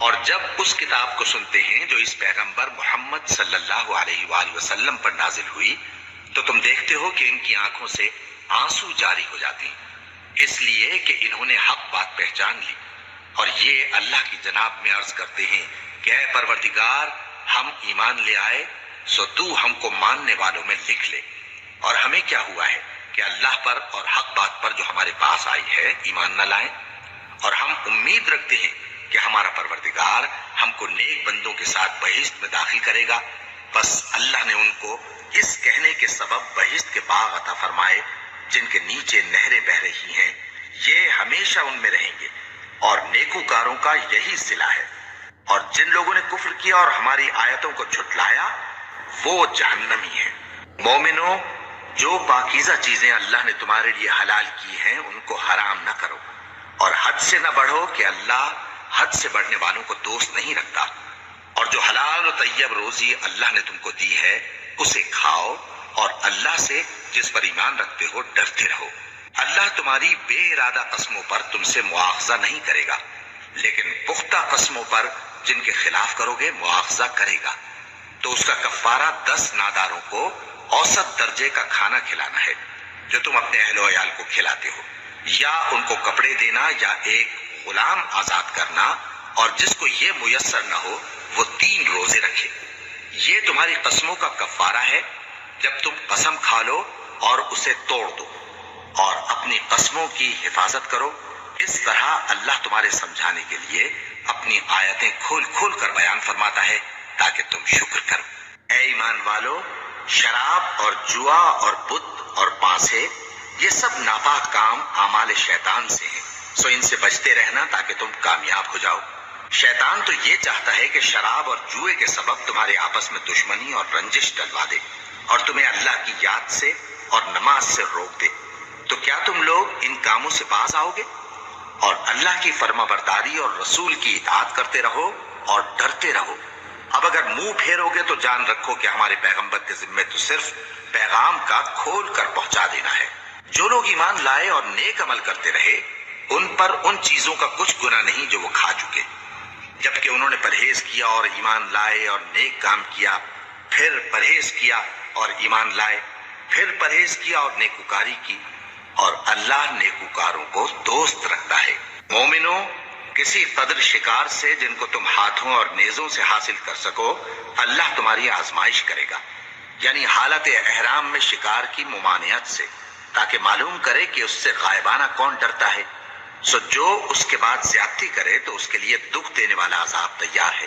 اور جب اس کتاب کو سنتے ہیں جو اس پیغمبر محمد صلی اللہ علیہ وآلہ وسلم پر نازل ہوئی تو تم دیکھتے ہو کہ ان کی آنکھوں سے آنسو جاری ہو جاتے ہیں، اس لیے کہ انہوں نے حق بات پہچان لی اور یہ اللہ کی جناب میں عرض کرتے ہیں کہ اے پروردگار، ہم ایمان لے آئے سو تو ہم کو ماننے والوں میں لکھ لے، اور ہمیں کیا ہوا ہے کہ اللہ پر اور حق بات پر جو ہمارے پاس آئی ہے ایمان نہ لائیں، اور ہم امید رکھتے ہیں کہ ہمارا پروردگار ہم کو نیک بندوں کے ساتھ بہشت میں داخل کرے گا۔ بس اللہ نے ان کو اس کہنے کے سبب بہشت کے باغ عطا فرمائے جن کے نیچے نہریں بہ رہی ہیں، یہ ہمیشہ ان میں رہیں گے، اور نیکوکاروں کا یہی صلہ ہے۔ اور جن لوگوں نے کفر کیا اور ہماری آیتوں کو جھٹلایا وہ جہنمی ہیں۔ مومنوں، جو پاکیزہ چیزیں اللہ نے تمہارے لیے حلال کی ہیں ان کو حرام نہ کرو، اور حد سے نہ بڑھو کہ اللہ حد سے بڑھنے والوں کو دوست نہیں رکھتا، اور جو حلال و طیب روزی اللہ نے تم کو دی ہے اسے کھاؤ، اور اللہ سے جس پر ایمان رکھتے ہو ڈرتے رہو۔ اللہ تمہاری بے ارادہ قسموں پر تم سے مواخذہ نہیں کرے گا، لیکن پختہ قسموں پر جن کے خلاف کرو گے مواخذہ کرے گا۔ تو اس کا کفارہ 10 ناداروں کو اوسط درجے کا کھانا کھلانا ہے جو تم اپنے اہل و عیال کو کھلاتے ہو، یا ان کو کپڑے دینا یا ایک غلام آزاد کرنا، اور جس کو یہ میسر نہ ہو وہ 3 روزے رکھے۔ یہ تمہاری قسموں کا کفارہ ہے جب تم قسم کھا لو اور اسے توڑ دو، اور اپنی قسموں کی حفاظت کرو۔ اس طرح اللہ تمہارے سمجھانے کے لیے اپنی آیتیں کھول کھول کر بیان فرماتا ہے تاکہ تم شکر کرو۔ اے ایمان والو، شراب اور جوا اور بت اور پانسے یہ سب ناپاک کام اعمال شیطان سے ہیں، سو ان سے بچتے رہنا تاکہ تم کامیاب ہو جاؤ۔ شیطان تو یہ چاہتا ہے کہ شراب اور جوئے کے سبب تمہارے آپس میں دشمنی اور رنجش ڈلوا دے اور تمہیں اللہ کی یاد سے اور نماز سے روک دے۔ تو کیا تم لوگ ان کاموں سے باز آؤ گے اور اللہ کی فرما برداری اور رسول کی اطاعت کرتے رہو اور ڈرتے رہو۔ اب اگر منہ پھیرو گے تو جان رکھو کہ ہمارے پیغمبر کے ذمے تو صرف پیغام کا کھول کر پہنچا دینا ہے۔ جو لوگ ایمان لائے اور نیک عمل کرتے رہے ان پر ان چیزوں کا کچھ گناہ نہیں جو وہ کھا چکے، جبکہ انہوں نے پرہیز کیا اور ایمان لائے اور نیک کام کیا، پھر پرہیز کیا اور ایمان لائے، پھر پرہیز کیا اور نیکوکاری کی، اور اللہ نیکوکاروں کو دوست رکھتا ہے۔ مومنوں، کسی قدر شکار سے جن کو تم ہاتھوں اور نیزوں سے حاصل کر سکو اللہ تمہاری آزمائش کرے گا، یعنی حالت احرام میں شکار کی ممانعت سے، تاکہ معلوم کرے کہ اس سے غائبانہ کون ڈرتا ہے۔ سو جو اس کے بعد زیادتی کرے تو اس کے لیے دکھ دینے والا عذاب تیار ہے۔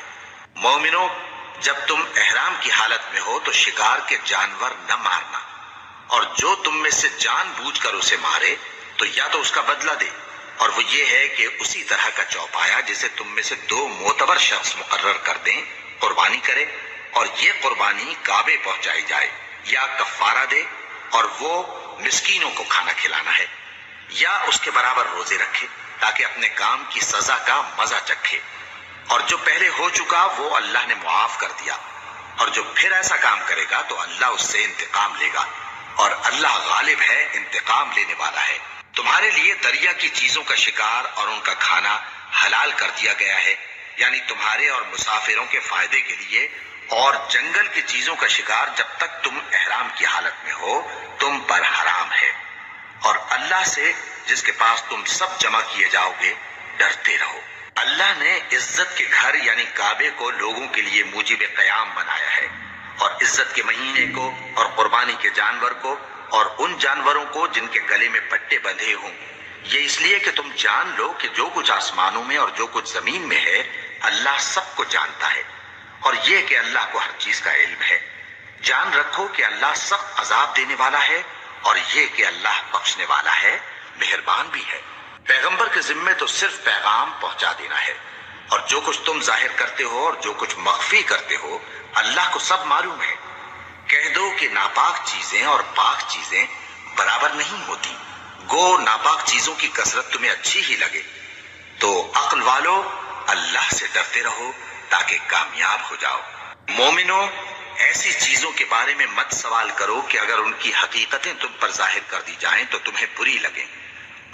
مومنوں، جب تم احرام کی حالت میں ہو تو شکار کے جانور نہ مارنا، اور جو تم میں سے جان بوجھ کر اسے مارے تو یا تو اس کا بدلہ دے، اور وہ یہ ہے کہ اسی طرح کا چوپایا جسے تم میں سے 2 معتبر شخص مقرر کر دیں قربانی کرے، اور یہ قربانی کعبے پہنچائی جائے، یا کفارہ دے اور وہ مسکینوں کو کھانا کھلانا ہے، یا اس کے برابر روزے رکھے تاکہ اپنے کام کی سزا کا مزہ چکھے، اور جو پہلے ہو چکا وہ اللہ نے معاف کر دیا، اور جو پھر ایسا کام کرے گا تو اللہ اس سے انتقام لے گا، اور اللہ غالب ہے، انتقام لینے والا ہے۔ تمہارے لیے دریا کی چیزوں کا شکار اور ان کا کھانا حلال کر دیا گیا ہے، یعنی تمہارے اور مسافروں کے فائدے کے لیے، اور جنگل کی چیزوں کا شکار جب تک تم احرام کی حالت میں ہو تم پر حرام ہے، اور اللہ سے جس کے پاس تم سب جمع کیے جاؤ گے ڈرتے رہو۔ اللہ نے عزت کے گھر یعنی کعبے کو لوگوں کے لیے موجب قیام بنایا ہے، اور عزت کے مہینے کو اور قربانی کے جانور کو اور ان جانوروں کو جن کے گلے میں پٹے بندھے ہوں، یہ اس لیے کہ تم جان لو کہ جو کچھ آسمانوں میں اور جو کچھ زمین میں ہے اللہ سب کو جانتا ہے، اور یہ کہ اللہ کو ہر چیز کا علم ہے۔ جان رکھو کہ اللہ سخت عذاب دینے والا ہے، اور یہ کہ اللہ بخشنے والا ہے، مہربان بھی ہے۔ پیغمبر کے ذمے تو صرف پیغام پہنچا دینا ہے، اور جو کچھ تم ظاہر کرتے ہو اور جو کچھ مخفی کرتے ہو اللہ کو سب معلوم ہے۔ کہہ دو کہ ناپاک چیزیں اور پاک چیزیں برابر نہیں ہوتی، گو ناپاک چیزوں کی کثرت تمہیں اچھی ہی لگے۔ تو عقل والو، اللہ سے ڈرتے رہو تاکہ کامیاب ہو جاؤ۔ مومنوں، ایسی چیزوں کے بارے میں مت سوال کرو کہ اگر ان کی حقیقتیں تم پر ظاہر کر دی جائیں تو تمہیں بری لگیں،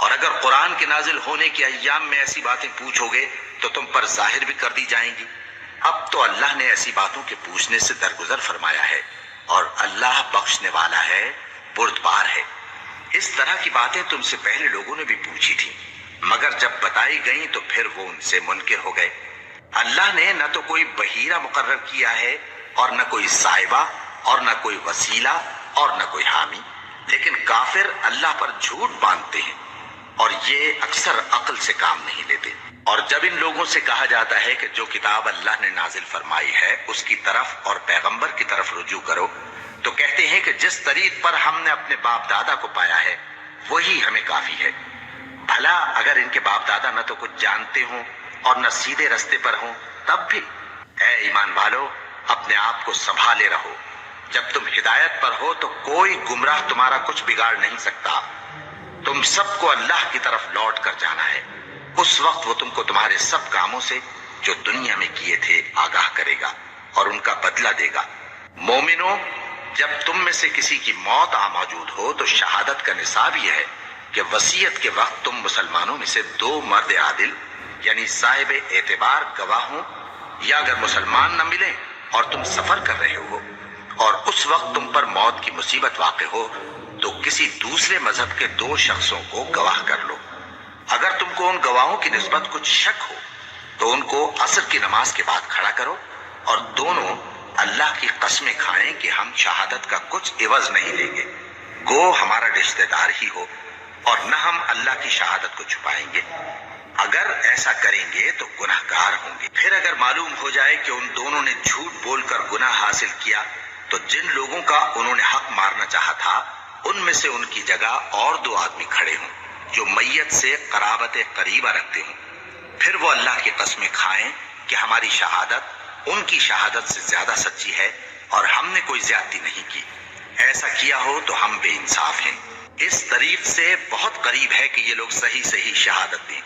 اور اگر قرآن کے نازل ہونے کے ایام میں ایسی باتیں پوچھو گے تو تم پر ظاہر بھی کر دی جائیں گی۔ اب تو اللہ نے ایسی باتوں کے پوچھنے سے درگزر فرمایا ہے، اور اللہ بخشنے والا ہے، بردبار ہے۔ اس طرح کی باتیں تم سے پہلے لوگوں نے بھی پوچھی تھی، مگر جب بتائی گئیں تو پھر وہ ان سے منکر ہو گئے۔ اللہ نے نہ تو کوئی بحیرہ مقرر کیا ہے، اور نہ کوئی صاحبہ، اور نہ کوئی وسیلہ، اور نہ کوئی حامی، لیکن کافر اللہ پر جھوٹ باندھتے ہیں، اور یہ اکثر عقل سے کام نہیں لیتے۔ اور جب ان لوگوں سے کہا جاتا ہے کہ جو کتاب اللہ نے نازل فرمائی ہے اس کی طرف اور پیغمبر کی طرف رجوع کرو، تو کہتے ہیں کہ جس طریق پر ہم نے اپنے باپ دادا کو پایا ہے وہی ہمیں کافی ہے۔ بھلا اگر ان کے باپ دادا نہ تو کچھ جانتے ہوں اور نہ سیدھے رستے پر ہوں تب بھی؟ اے ایمان والو، اپنے آپ کو سنبھالے رہو، جب تم ہدایت پر ہو تو کوئی گمراہ تمہارا کچھ بگاڑ نہیں سکتا۔ تم سب کو اللہ کی طرف لوٹ کر جانا ہے، اس وقت وہ تم کو تمہارے سب کاموں سے جو دنیا میں کیے تھے آگاہ کرے گا اور ان کا بدلہ دے گا۔ مومنو، جب تم میں سے کسی کی موت آ موجود ہو تو شہادت کا نصاب یہ ہے کہ وصیت کے وقت تم مسلمانوں میں سے 2 مرد عادل یعنی صاحب اعتبار گواہ ہوں، یا اگر مسلمان نہ ملیں اور تم سفر کر رہے ہو اور اس وقت تم پر موت کی مصیبت واقع ہو تو کسی دوسرے مذہب کے 2 شخصوں کو گواہ کر لو۔ اگر تم کو ان گواہوں کی نسبت کچھ شک ہو تو ان کو عصر کی نماز کے بعد کھڑا کرو، اور دونوں اللہ کی قسمیں کھائیں کہ ہم شہادت کا کچھ عوض نہیں لیں گے، گو ہمارا رشتہ دار ہی ہو، اور نہ ہم اللہ کی شہادت کو چھپائیں گے۔ اگر ایسا کریں گے تو گناہ گار ہوں گے۔ پھر اگر معلوم ہو جائے کہ ان دونوں نے جھوٹ بول کر گناہ حاصل کیا تو جن لوگوں کا انہوں نے حق مارنا چاہا تھا ان میں سے ان کی جگہ اور 2 آدمی کھڑے ہوں جو میت سے قرابت قریبہ رکھتے ہوں، پھر وہ اللہ کی قسمیں کھائیں کہ ہماری شہادت ان کی شہادت سے زیادہ سچی ہے اور ہم نے کوئی زیادتی نہیں کی۔ ایسا کیا ہو تو ہم بے انصاف ہیں۔ اس طریق سے بہت قریب ہے کہ یہ لوگ صحیح شہادت دیں،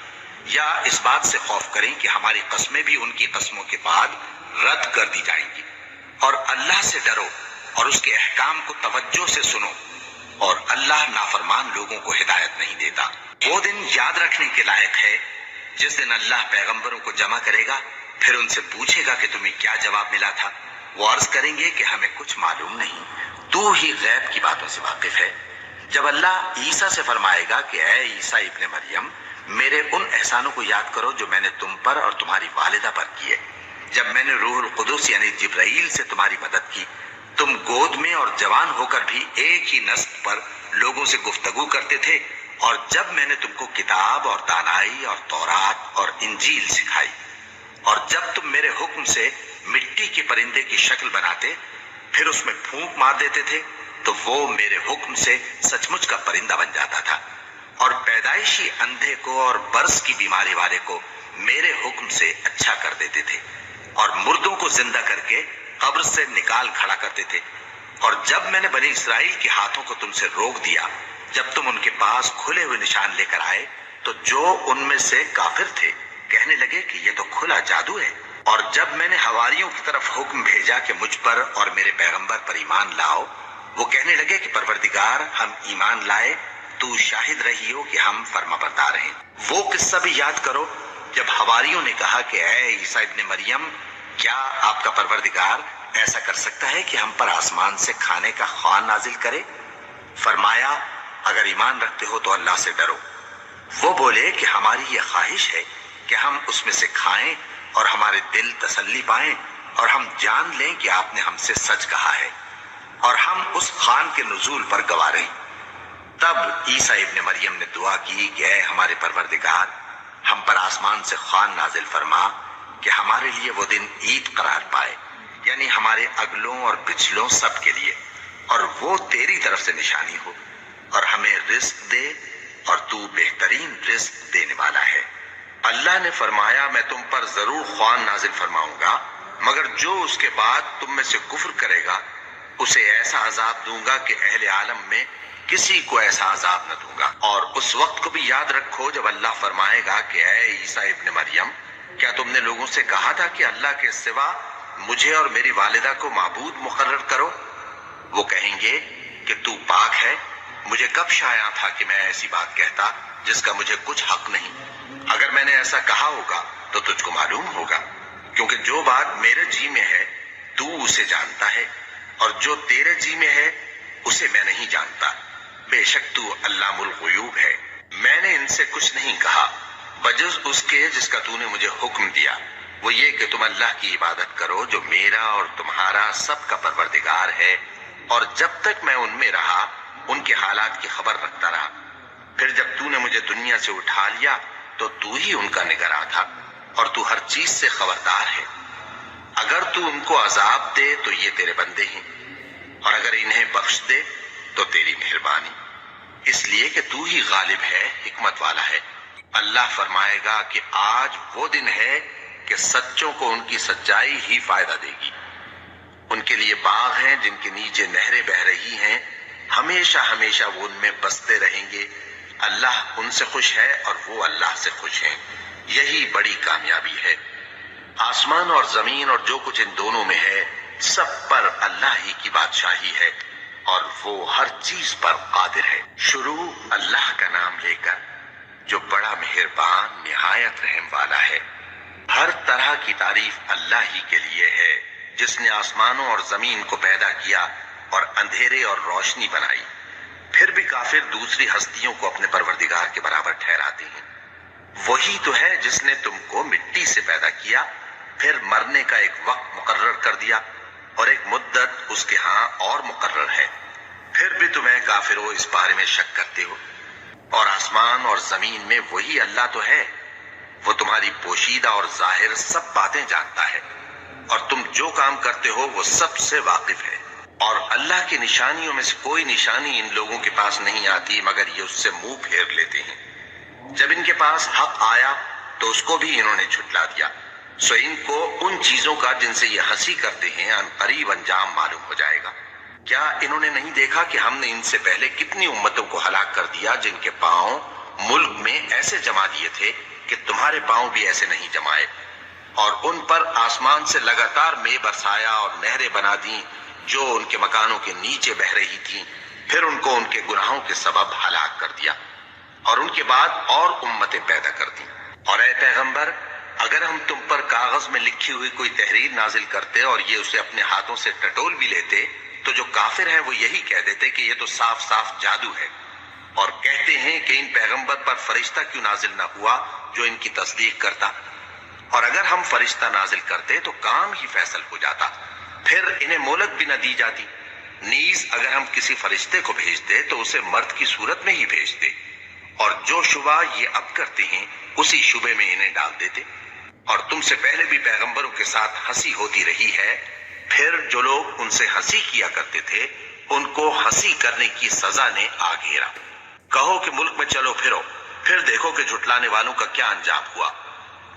یا اس بات سے خوف کریں کہ ہماری قسمیں بھی ان کی قسموں کے بعد رد کر دی جائیں گی۔ اور اللہ سے ڈرو اور اس کے احکام کو توجہ سے سنو، اور اللہ نافرمان لوگوں کو ہدایت نہیں دیتا۔ وہ دن یاد رکھنے کے لائق ہے جس دن اللہ پیغمبروں کو جمع کرے گا، پھر ان سے پوچھے گا کہ تمہیں کیا جواب ملا تھا۔ وہ عرض کریں گے کہ ہمیں کچھ معلوم نہیں، تو ہی غیب کی باتوں سے واقف ہے۔ جب اللہ عیسیٰ سے فرمائے گا کہ اے عیسیٰ ابن مریم، میرے ان احسانوں کو یاد کرو جو میں نے تم پر اور تمہاری والدہ پر کیے، جب میں نے روح القدس یعنی جبرائیل سے تمہاری مدد کی، تم گود میں اور جوان ہو کر بھی ایک ہی نسق پر لوگوں سے گفتگو کرتے تھے، اور جب میں نے تم کو کتاب اور دانائی اور تورات اور انجیل سکھائی، اور جب تم میرے حکم سے مٹی کے پرندے کی شکل بناتے پھر اس میں پھونک مار دیتے تھے تو وہ میرے حکم سے سچ مچ کا پرندہ بن جاتا تھا، اور پیدائشی اندھے کو اور برس کی بیماری والے کو میرے حکم سے اچھا کر دیتے تھے، اور مردوں کو زندہ کر کے قبر سے نکال کھڑا کرتے تھے۔ اور جب میں نے بنی اسرائیل کے ہاتھوں کو تم سے روک دیا جب تم ان کے پاس کھلے ہوئے نشان لے کر آئے تو جو ان میں سے کافر تھے کہنے لگے کہ یہ تو کھلا جادو ہے۔ اور جب میں نے حواریوں کی طرف حکم بھیجا کہ مجھ پر اور میرے پیغمبر پر ایمان لاؤ، وہ کہنے لگے کہ پروردگار، ہم ایمان لائے، تو شاہد رہی ہو کہ ہم فرما بردار ہیں۔ وہ قصہ بھی یاد کرو جب حواریوں نے کہا کہ اے عیسیٰ ابن مریم، کیا آپ کا پروردگار ایسا کر سکتا ہے کہ ہم پر آسمان سے کھانے کا خوان نازل کرے؟ فرمایا، اگر ایمان رکھتے ہو تو اللہ سے ڈرو۔ وہ بولے کہ ہماری یہ خواہش ہے کہ ہم اس میں سے کھائیں اور ہمارے دل تسلی پائیں اور ہم جان لیں کہ آپ نے ہم سے سچ کہا ہے، اور ہم اس خوان کے نزول پر گواہ رہیں۔ تب عیسیٰ ابن مریم نے دعا کی کہ اے ہمارے پروردگار، ہم پر آسمان سے خوان نازل فرما کہ ہمارے لیے وہ دن عید قرار پائے، یعنی ہمارے اگلوں اور پچھلوں سب کے لیے، اور وہ تیری طرف سے نشانی ہو، اور ہمیں رزق دے، اور تو بہترین رزق دینے والا ہے۔ اللہ نے فرمایا، میں تم پر ضرور خوان نازل فرماؤں گا، مگر جو اس کے بعد تم میں سے کفر کرے گا اسے ایسا عذاب دوں گا کہ اہل عالم میں کسی کو ایسا عذاب نہ دوں گا۔ اور اس وقت کو بھی یاد رکھو جب اللہ فرمائے گا کہ اے عیسیٰ ابن مریم، کیا تم نے لوگوں سے کہا تھا کہ اللہ کے سوا مجھے اور میری والدہ کو معبود مقرر کرو؟ وہ کہیں گے کہ تو پاک ہے، مجھے کب شایع تھا کہ میں ایسی بات کہتا، جس کا مجھے کچھ حق نہیں۔ اگر میں نے ایسا کہا ہوگا تو تجھ کو معلوم ہوگا، کیونکہ جو بات میرے جی میں ہے تو اسے جانتا ہے، اور جو تیرے جی میں ہے اسے میں نہیں جانتا۔ بے شک تو علام الغیوب ہے۔ میں نے ان سے کچھ نہیں کہا بجز اس کے جس کا تو نے مجھے حکم دیا، وہ یہ کہ تم اللہ کی عبادت کرو جو میرا اور تمہارا سب کا پروردگار ہے، اور جب تک میں ان میں رہا ان کے حالات کی خبر رکھتا رہا۔ پھر جب تو نے مجھے دنیا سے اٹھا لیا تو ہی ان کا نگراں تھا، اور تو ہر چیز سے خبردار ہے۔ اگر تو ان کو عذاب دے تو یہ تیرے بندے ہیں، اور اگر انہیں بخش دے تو تیری مہربانی، اس لیے کہ تو ہی غالب ہے، حکمت والا ہے۔ اللہ فرمائے گا کہ آج وہ دن ہے کہ سچوں کو ان کی سچائی ہی فائدہ دے گی۔ ان کے لیے باغ ہیں جن کے نیچے نہریں بہ رہی ہیں، ہمیشہ ہمیشہ وہ ان میں بستے رہیں گے۔ اللہ ان سے خوش ہے اور وہ اللہ سے خوش ہیں، یہی بڑی کامیابی ہے۔ آسمان اور زمین اور جو کچھ ان دونوں میں ہے سب پر اللہ ہی کی بادشاہی ہے، اور وہ ہر چیز پر قادر ہے۔ شروع اللہ کا نام لے کر جو بڑا مہربان نہایت رحم والا ہے۔ ہر طرح کی تعریف اللہ ہی کے لیے ہے، جس نے آسمانوں اور زمین کو پیدا کیا اور اندھیرے اور روشنی بنائی۔ پھر بھی کافر دوسری ہستیوں کو اپنے پروردگار کے برابر ٹھہراتے ہیں۔ وہی تو ہے جس نے تم کو مٹی سے پیدا کیا، پھر مرنے کا ایک وقت مقرر کر دیا، اور ایک مدت اس کے ہاں اور مقرر ہے۔ پھر بھی تمہیں کافروں اس بارے میں شک کرتے ہو، اور آسمان اور زمین میں وہی اللہ تو ہے، وہ تمہاری پوشیدہ اور ظاہر سب باتیں جانتا ہے، اور تم جو کام کرتے ہو وہ سب سے واقف ہے۔ اور اللہ کی نشانیوں میں سے کوئی نشانی ان لوگوں کے پاس نہیں آتی مگر یہ اس سے منہ پھیر لیتے ہیں۔ جب ان کے پاس حق آیا تو اس کو بھی انہوں نے جھٹلا دیا، سو ان کو ان چیزوں کا جن سے یہ ہنسی کرتے ہیں ان قریب انجام معلوم ہو جائے گا۔ کیا انہوں نے نہیں دیکھا کہ ہم نے ان سے پہلے کتنی امتوں کو ہلاک کر دیا جن کے پاؤں ملک میں ایسے جما دیے تھے کہ تمہارے پاؤں بھی ایسے نہیں جمائے، اور ان پر آسمان سے لگاتار مے برسایا اور نہریں بنا دیں جو ان کے مکانوں کے نیچے بہ رہی تھیں، پھر ان کو ان کے گناہوں کے سبب ہلاک کر دیا، اور ان کے بعد اور امتیں پیدا کر دیں۔ اور اے پیغمبر، اگر ہم تم پر کاغذ میں لکھی ہوئی کوئی تحریر نازل کرتے اور یہ اسے اپنے ہاتھوں سے ٹٹول بھی لیتے تو جو کافر ہیں وہ یہی کہہ دیتے کہ یہ تو صاف صاف جادو ہے، اور کہتے ہیں کہ ان پیغمبر پر فرشتہ کیوں نازل نہ ہوا جو ان کی تصدیق کرتا، اور اگر ہم فرشتہ نازل کرتے تو کام ہی فیصل ہو جاتا، پھر انہیں مہلت بھی نہ دی جاتی۔ نیز اگر ہم کسی فرشتے کو بھیجتے تو اسے مرد کی صورت میں ہی بھیجتے، اور جو شبہ یہ اب کرتے ہیں اسی شبے میں انہیں ڈال دیتے۔ اور تم سے پہلے بھی پیغمبروں کے ساتھ ہنسی ہوتی رہی ہے، پھر جو لوگ ان سے ہنسی کیا کرتے تھے ان کو ہنسی کرنے کی سزا نے آ گھیرا۔ کہو کہ ملک میں چلو پھرو، پھر دیکھو کہ جھٹلانے والوں کا کیا انجام ہوا۔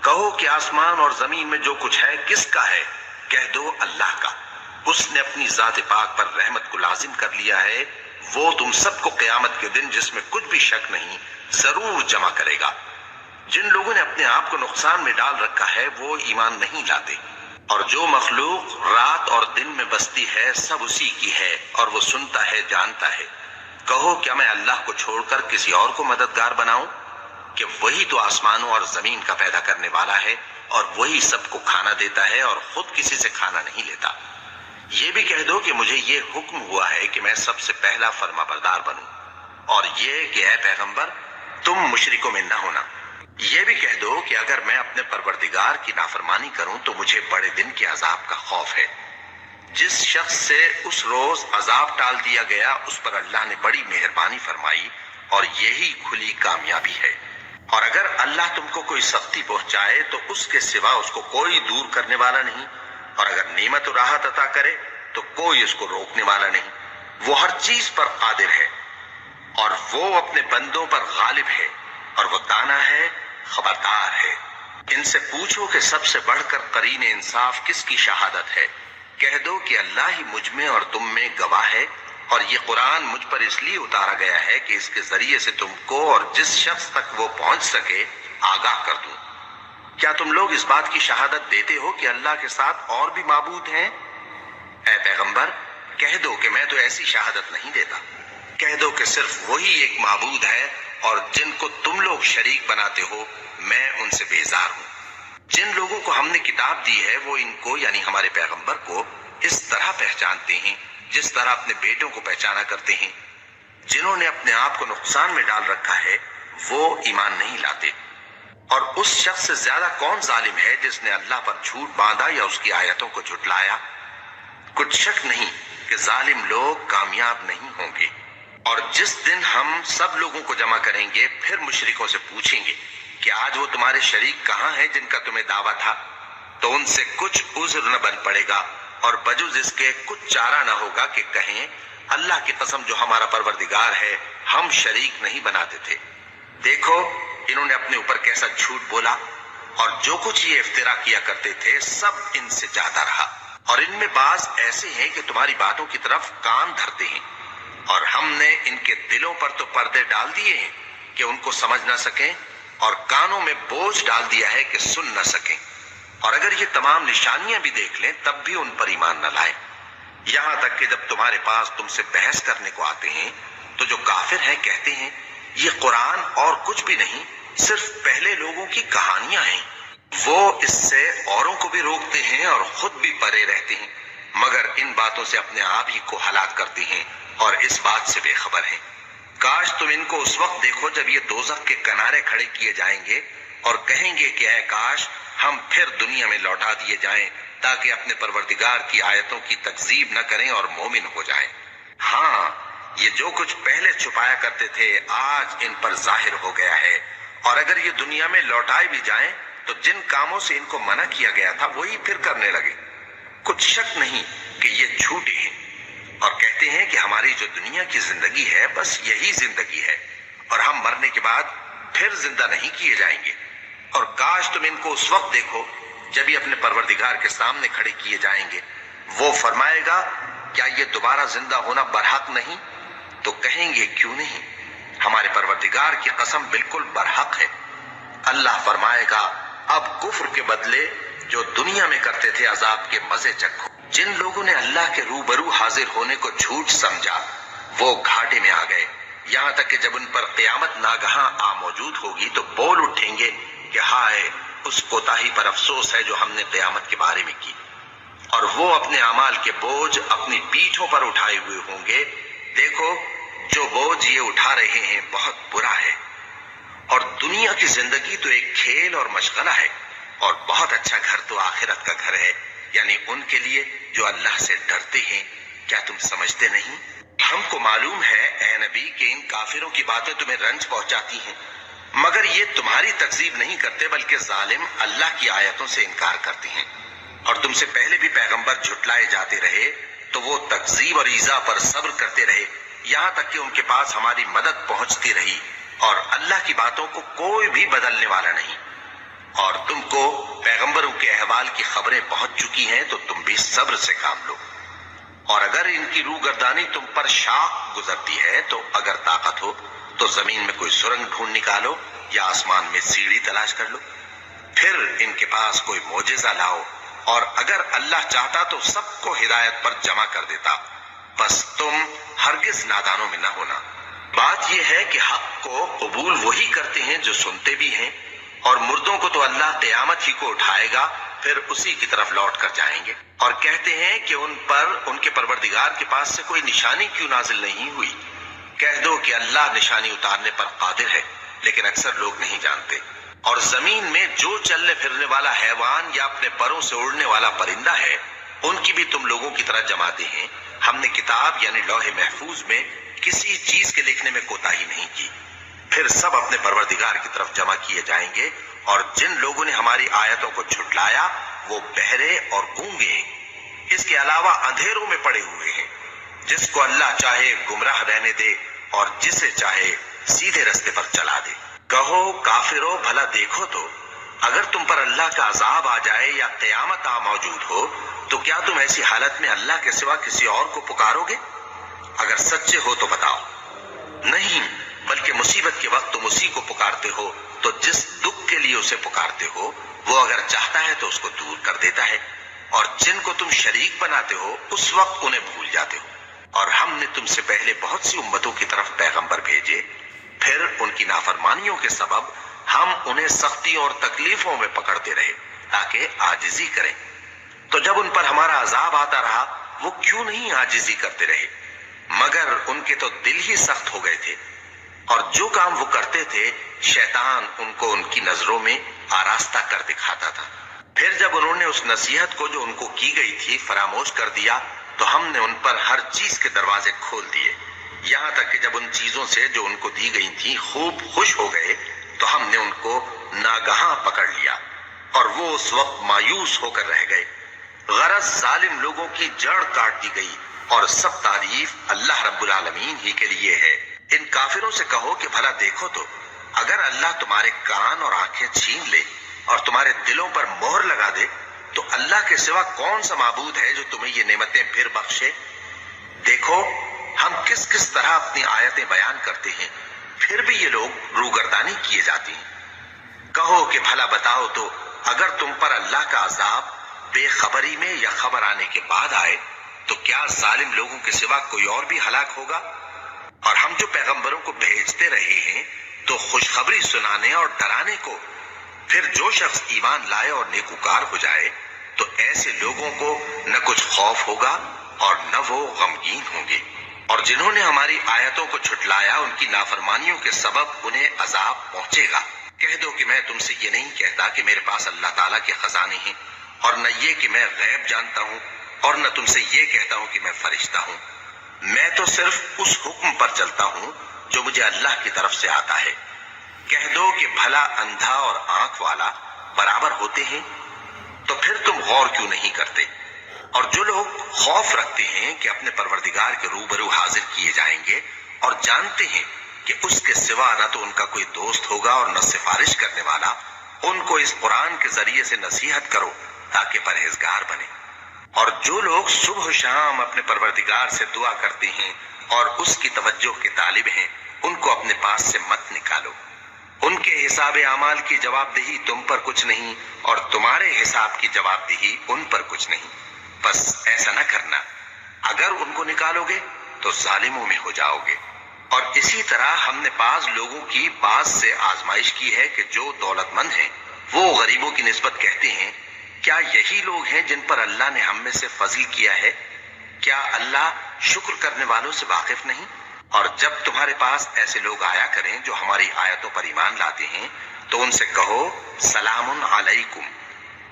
کہو کہ آسمان اور زمین میں جو کچھ ہے کس کا ہے؟ کہہ دو اللہ کا۔ اس نے اپنی ذات پاک پر رحمت کو لازم کر لیا ہے، وہ تم سب کو قیامت کے دن جس میں کچھ بھی شک نہیں ضرور جمع کرے گا۔ جن لوگوں نے اپنے آپ کو نقصان میں ڈال رکھا ہے وہ ایمان نہیں لاتے، اور جو مخلوق رات اور دن میں بستی ہے سب اسی کی ہے، اور وہ سنتا ہے جانتا ہے۔ کہو کیا میں اللہ کو چھوڑ کر کسی اور کو مددگار بناؤں؟ کہ وہی تو آسمانوں اور زمین کا پیدا کرنے والا ہے، اور وہی سب کو کھانا دیتا ہے اور خود کسی سے کھانا نہیں لیتا۔ یہ بھی کہہ دو کہ مجھے یہ حکم ہوا ہے کہ میں سب سے پہلا فرما بردار بنوں، اور یہ کہ اے پیغمبر تم مشرکوں میں نہ ہونا۔ یہ بھی کہہ دو کہ اگر میں اپنے پروردگار کی نافرمانی کروں تو مجھے بڑے دن کے عذاب کا خوف ہے۔ جس شخص سے اس روز عذاب ٹال دیا گیا اس پر اللہ نے بڑی مہربانی فرمائی، اور یہی کھلی کامیابی ہے۔ اور اگر اللہ تم کو کوئی سختی پہنچائے تو اس کے سوا اس کو کوئی دور کرنے والا نہیں، اور اگر نعمت و راحت عطا کرے تو کوئی اس کو روکنے والا نہیں۔ وہ ہر چیز پر قادر ہے، اور وہ اپنے بندوں پر غالب ہے، اور وہ دانا ہے، خبردار ہے۔ ان سے پوچھو کہ سب سے بڑھ کر قرین انصاف کس کی شہادت ہے؟ کہہ دو کہ اللہ ہی مجھ میں اور تم میں گواہ ہے، اور یہ قرآن مجھ پر اس لیے اتارا گیا ہے کہ اس کے ذریعے سے تم کو اور جس شخص تک وہ پہنچ سکے آگاہ کر دوں۔ کیا تم لوگ اس بات کی شہادت دیتے ہو کہ اللہ کے ساتھ اور بھی معبود ہیں؟ اے پیغمبر کہہ دو کہ میں تو ایسی شہادت نہیں دیتا۔ کہہ دو کہ صرف وہی ایک معبود ہے اور جن کو تم لوگ شریک بناتے ہو میں ان سے بیزار ہوں۔ جن لوگوں کو ہم نے کتاب دی ہے وہ ان کو یعنی ہمارے پیغمبر کو اس طرح پہچانتے ہیں جس طرح اپنے بیٹوں کو پہچانا کرتے ہیں۔ جنہوں نے اپنے آپ کو نقصان میں ڈال رکھا ہے وہ ایمان نہیں لاتے۔ اور اس شخص سے زیادہ کون ظالم ہے جس نے اللہ پر جھوٹ باندھا یا اس کی آیتوں کو جھٹلایا؟ کچھ شک نہیں کہ ظالم لوگ کامیاب نہیں ہوں گے۔ اور جس دن ہم سب لوگوں کو جمع کریں گے پھر مشرکوں سے پوچھیں گے کہ آج وہ تمہارے شریک کہاں ہیں جن کا تمہیں دعویٰ تھا، تو ان سے کچھ عذر نہ بن پڑے گا اور بجز اس کے کچھ چارہ نہ ہوگا کہ کہیں اللہ کی قسم جو ہمارا پروردگار ہے ہم شریک نہیں بناتے تھے۔ دیکھو انہوں نے اپنے اوپر کیسا جھوٹ بولا، اور جو کچھ یہ افترا کیا کرتے تھے سب ان سے جاتا رہا۔ اور ان میں بعض ایسے ہیں کہ تمہاری باتوں کی طرف کان دھرتے ہیں، اور ہم نے ان کے دلوں پر تو پردے ڈال دیے ہیں کہ ان کو سمجھ نہ سکیں، اور کانوں میں بوجھ ڈال دیا ہے کہ سن نہ سکیں، اور اگر یہ تمام نشانیاں بھی دیکھ لیں تب بھی ان پر ایمان نہ لائیں۔ یہاں تک کہ جب تمہارے پاس تم سے بحث کرنے کو آتے ہیں تو جو کافر ہیں کہتے ہیں یہ قرآن اور کچھ بھی نہیں صرف پہلے لوگوں کی کہانیاں ہیں۔ وہ اس سے اوروں کو بھی روکتے ہیں اور خود بھی پرے رہتے ہیں، مگر ان باتوں سے اپنے آپ ہی کو ہلاک کرتے ہیں اور اس بات سے بے خبر ہیں۔ کاش تم ان کو اس وقت دیکھو جب یہ دوزخ کے کنارے کھڑے کیے جائیں گے اور کہیں گے کہ اے کاش ہم پھر دنیا میں لوٹا دیے جائیں تاکہ اپنے پروردگار کی آیتوں کی تکذیب نہ کریں اور مومن ہو جائیں۔ ہاں یہ جو کچھ پہلے چھپایا کرتے تھے آج ان پر ظاہر ہو گیا ہے، اور اگر یہ دنیا میں لوٹائے بھی جائیں تو جن کاموں سے ان کو منع کیا گیا تھا وہی پھر کرنے لگے۔ کچھ شک نہیں کہ یہ جھوٹے ہیں، اور کہتے ہیں کہ ہماری جو دنیا کی زندگی ہے بس یہی زندگی ہے اور ہم مرنے کے بعد پھر زندہ نہیں کیے جائیں گے۔ اور کاش تم ان کو اس وقت دیکھو جب یہ اپنے پروردگار کے سامنے کھڑے کیے جائیں گے، وہ فرمائے گا کیا یہ دوبارہ زندہ ہونا برحق نہیں؟ تو کہیں گے کیوں نہیں، ہمارے پروردگار کی قسم بالکل برحق ہے۔ اللہ فرمائے گا اب کفر کے بدلے جو دنیا میں کرتے تھے عذاب کے مزے چکھو۔ جن لوگوں نے اللہ کے روبرو حاضر ہونے کو جھوٹ سمجھا وہ گھاٹے میں آ گئے، یہاں تک کہ جب ان پر قیامت ناگہاں آ موجود ہوگی تو بول اٹھیں گے کہ ہائے اس کوتاہی پر افسوس ہے جو ہم نے قیامت کے بارے میں کی، اور وہ اپنے اعمال کے بوجھ اپنی پیٹھوں پر اٹھائے ہوئے ہوں گے۔ دیکھو جو بوجھ یہ اٹھا رہے ہیں بہت برا ہے، اور دنیا کی زندگی تو ایک کھیل اور مشغلہ ہے، اور بہت اچھا گھر تو آخرت کا گھر ہے، یعنی ان کے لیے جو اللہ سے ڈرتے ہیں۔ کیا تم سمجھتے نہیں؟ ہم کو معلوم ہے اے نبی کہ ان کافروں کی باتیں تمہیں رنج پہنچاتی ہیں، مگر یہ تمہاری تکذیب نہیں کرتے بلکہ ظالم اللہ کی آیتوں سے انکار کرتے ہیں۔ اور تم سے پہلے بھی پیغمبر جھٹلائے جاتے رہے تو وہ تکذیب اور ایذا پر صبر کرتے رہے یہاں تک کہ ان کے پاس ہماری مدد پہنچتی رہی، اور اللہ کی باتوں کو کوئی بھی بدلنے والا نہیں۔ اور تم کو پیغمبروں کے احوال کی خبریں پہنچ چکی ہیں تو تم بھی صبر سے کام لو۔ اور اگر ان کی روح گردانی تم پر شاق گزرتی ہے تو اگر طاقت ہو تو زمین میں کوئی سرنگ ڈھونڈ نکالو یا آسمان میں سیڑھی تلاش کر لو، پھر ان کے پاس کوئی معجزہ لاؤ، اور اگر اللہ چاہتا تو سب کو ہدایت پر جمع کر دیتا، بس تم ہرگز نادانوں میں نہ ہونا۔ بات یہ ہے کہ حق کو قبول وہی کرتے ہیں جو سنتے بھی ہیں، اور مردوں کو تو اللہ قیامت ہی کو اٹھائے گا پھر اسی کی طرف لوٹ کر جائیں گے۔ اور کہتے ہیں کہ ان پر ان کے پروردگار کے پاس سے کوئی نشانی کیوں نازل نہیں ہوئی؟ کہہ دو کہ اللہ نشانی اتارنے پر قادر ہے، لیکن اکثر لوگ نہیں جانتے۔ اور زمین میں جو چلنے پھرنے والا حیوان یا اپنے پروں سے اڑنے والا پرندہ ہے ان کی بھی تم لوگوں کی طرح جماتے ہیں۔ ہم نے کتاب یعنی لوح محفوظ میں کسی چیز کے لکھنے میں کوتاہی نہیں کی، پھر سب اپنے پروردگار کی طرف جمع کیے جائیں گے۔ اور جن لوگوں نے ہماری آیتوں کو جھٹلایا وہ بہرے اور گونگے ہیں، اس کے علاوہ اندھیروں میں پڑے ہوئے ہیں۔ جس کو اللہ چاہے گمراہ رہنے دے اور جسے چاہے سیدھے رستے پر چلا دے۔ کہو کافرو بھلا دیکھو تو اگر تم پر اللہ کا عذاب آ جائے یا قیامت آ موجود ہو تو کیا تم ایسی حالت میں اللہ کے سوا کسی اور کو پکارو گے؟ اگر سچے ہو تو بتاؤ۔ نہیں، بلکہ مصیبت کے وقت تم اسی کو پکارتے ہو، تو جس دکھ کے لیے اسے پکارتے ہو وہ اگر چاہتا ہے تو اس کو دور کر دیتا ہے، اور جن کو تم شریک بناتے ہو اس وقت انہیں بھول جاتے ہو۔ اور ہم نے تم سے پہلے بہت سی امتوں کی طرف پیغمبر بھیجے، پھر ان کی نافرمانیوں کے سبب ہم انہیں سختیوں اور تکلیفوں میں پکڑتے رہے تاکہ عاجزی کریں۔ تو جب ان پر ہمارا عذاب آتا رہا وہ کیوں نہیں عاجزی کرتے رہے؟ مگر ان کے تو دل ہی سخت ہو گئے تھے، اور جو کام وہ کرتے تھے شیطان ان کو ان کی نظروں میں آراستہ کر دکھاتا تھا۔ پھر جب انہوں نے اس نصیحت کو جو ان کو کی گئی تھی فراموش کر دیا تو ہم نے ان پر ہر چیز کے دروازے کھول دیے، یہاں تک کہ جب ان چیزوں سے جو ان کو دی گئی تھی خوب خوش ہو گئے تو ہم نے ان کو ناگہاں پکڑ لیا اور وہ اس وقت مایوس ہو کر رہ گئے۔ غرض ظالم لوگوں کی جڑ کاٹ دی گئی، اور سب تعریف اللہ رب العالمین ہی کے لیے ہے۔ ان کافروں سے کہو کہ بھلا دیکھو تو اگر اللہ تمہارے کان اور آنکھیں چھین لے اور تمہارے دلوں پر مہر لگا دے تو اللہ کے سوا کون سا معبود ہے جو تمہیں یہ نعمتیں پھر بخشے؟ دیکھو ہم کس کس طرح اپنی آیتیں بیان کرتے ہیں، پھر بھی یہ لوگ روگردانی کیے جاتے ہیں۔ کہو کہ بھلا بتاؤ تو اگر تم پر اللہ کا عذاب بے خبری میں یا خبر آنے کے بعد آئے تو کیا ظالم لوگوں کے سوا کوئی اور بھی ہلاک ہوگا؟ اور ہم جو پیغمبروں کو بھیجتے رہے ہیں تو خوشخبری سنانے اور ڈرانے کو، پھر جو شخص ایمان لائے اور نیکوکار ہو جائے تو ایسے لوگوں کو نہ کچھ خوف ہوگا اور نہ وہ غمگین ہوں گے۔ اور جنہوں نے ہماری آیتوں کو جھٹلایا ان کی نافرمانیوں کے سبب انہیں عذاب پہنچے گا۔ کہہ دو کہ میں تم سے یہ نہیں کہتا کہ میرے پاس اللہ تعالیٰ کے خزانے ہیں، اور نہ یہ کہ میں غیب جانتا ہوں، اور نہ تم سے یہ کہتا ہوں کہ میں فرشتہ ہوں۔ میں تو صرف اس حکم پر چلتا ہوں جو مجھے اللہ کی طرف سے آتا ہے۔ کہہ دو کہ بھلا اندھا اور آنکھ والا برابر ہوتے ہیں؟ تو پھر تم غور کیوں نہیں کرتے؟ اور جو لوگ خوف رکھتے ہیں کہ اپنے پروردگار کے روبرو حاضر کیے جائیں گے اور جانتے ہیں کہ اس کے سوا نہ تو ان کا کوئی دوست ہوگا اور نہ سفارش کرنے والا، ان کو اس قرآن کے ذریعے سے نصیحت کرو تاکہ پرہیزگار بنے۔ اور جو لوگ صبح و شام اپنے پروردگار سے دعا کرتے ہیں اور اس کی توجہ کے طالب ہیں ان کو اپنے پاس سے مت نکالو۔ ان کے حساب اعمال کی جواب دہی تم پر کچھ نہیں اور تمہارے حساب کی جواب دہی ان پر کچھ نہیں، بس ایسا نہ کرنا۔ اگر ان کو نکالو گے تو ظالموں میں ہو جاؤ گے۔ اور اسی طرح ہم نے بعض لوگوں کی بعض سے آزمائش کی ہے کہ جو دولت مند ہیں وہ غریبوں کی نسبت کہتے ہیں کیا یہی لوگ ہیں جن پر اللہ نے ہم میں سے فضل کیا ہے؟ کیا اللہ شکر کرنے والوں سے واقف نہیں؟ اور جب تمہارے پاس ایسے لوگ آیا کریں جو ہماری آیتوں پر ایمان لاتے ہیں تو ان سے کہو سلام علیکم،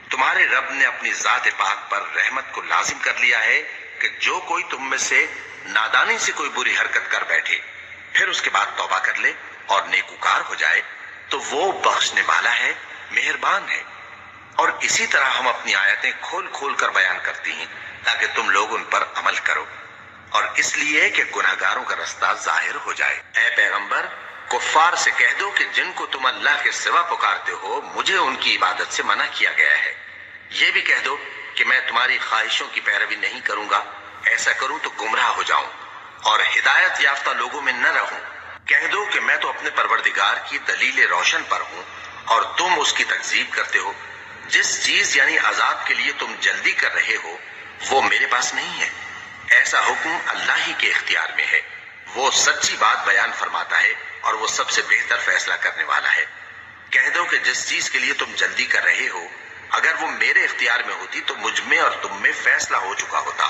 تمہارے رب نے اپنی ذات پاک پر رحمت کو لازم کر لیا ہے کہ جو کوئی تم میں سے نادانی سے کوئی بری حرکت کر بیٹھے پھر اس کے بعد توبہ کر لے اور نیکوکار ہو جائے تو وہ بخشنے والا ہے، مہربان ہے۔ اور اسی طرح ہم اپنی آیتیں کھول کھول کر بیان کرتی ہیں تاکہ تم لوگ ان پر عمل کرو، اور اس لیے کہ گناہگاروں کا رستہ ظاہر ہو جائے۔ اے پیغمبر کفار سے کہہ دو کہ جن کو تم اللہ کے سوا پکارتے ہو مجھے ان کی عبادت سے منع کیا گیا ہے۔ یہ بھی کہہ دو کہ میں تمہاری خواہشوں کی پیروی نہیں کروں گا، ایسا کروں تو گمراہ ہو جاؤں اور ہدایت یافتہ لوگوں میں نہ رہوں۔ کہہ دو کہ میں تو اپنے پروردگار کی دلیل روشن پر ہوں اور تم اس کی تکذیب کرتے ہو۔ جس چیز یعنی عذاب کے لیے تم جلدی کر رہے ہو وہ میرے پاس نہیں ہے، ایسا حکم اللہ ہی کے اختیار میں ہے۔ وہ سچی بات بیان فرماتا ہے اور وہ سب سے بہتر فیصلہ کرنے والا ہے۔ کہہ دو کہ جس چیز کے لیے تم جلدی کر رہے ہو اگر وہ میرے اختیار میں ہوتی تو مجھ میں اور تم میں فیصلہ ہو چکا ہوتا،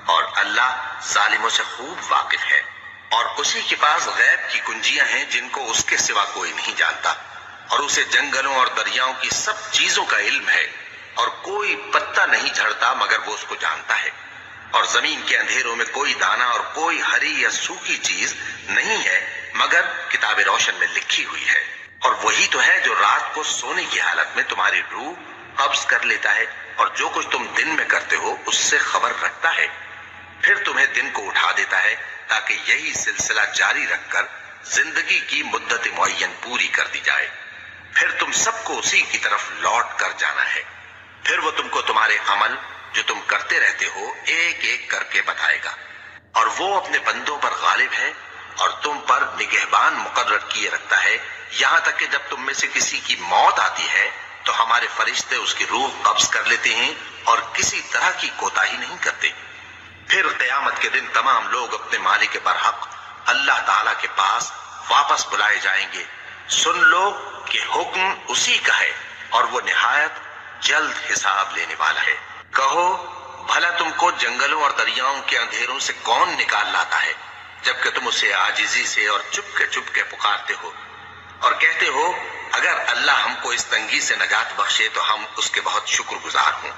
اور اللہ ظالموں سے خوب واقف ہے۔ اور اسی کے پاس غیب کی کنجیاں ہیں جن کو اس کے سوا کوئی نہیں جانتا، اور اسے جنگلوں اور دریاؤں کی سب چیزوں کا علم ہے، اور کوئی پتا نہیں جھڑتا مگر وہ اس کو جانتا ہے، اور زمین کے اندھیروں میں کوئی دانہ اور کوئی ہری یا سوکھی چیز نہیں ہے مگر کتاب روشن میں لکھی ہوئی ہے۔ اور وہی تو ہے جو رات کو سونے کی حالت میں تمہاری روح قبض کر لیتا ہے اور جو کچھ تم دن میں کرتے ہو اس سے خبر رکھتا ہے، پھر تمہیں دن کو اٹھا دیتا ہے تاکہ یہی سلسلہ جاری رکھ کر زندگی کی مدت معین پوری کر دی جائے، پھر تم سب کو اسی کی طرف لوٹ کر جانا ہے۔ پھر وہ تم کو تمہارے عمل جو تم کرتے رہتے ہو ایک ایک کر کے بتائے گا، اور وہ اپنے بندوں پر غالب ہے اور تم پر نگہبان مقرر کیے رکھتا ہے، یہاں تک کہ جب تم میں سے کسی کی موت آتی ہے تو ہمارے فرشتے اس کی روح قبض کر لیتے ہیں اور کسی طرح کی کوتاہی نہیں کرتے۔ پھر قیامت کے دن تمام لوگ اپنے مالک برحق اللہ تعالیٰ کے پاس واپس بلائے جائیں گے۔ سن لو کہ حکم اسی کا ہے اور وہ نہایت جلد حساب لینے والا ہے۔ کہو بھلا تم کو جنگلوں اور دریاؤں کے اندھیروں سے کون نکال لاتا ہے، جبکہ تم اسے عاجزی سے اور چپ کے پکارتے ہو اور کہتے ہو اگر اللہ ہم کو اس تنگی سے نجات بخشے تو ہم اس کے بہت شکر گزار ہوں۔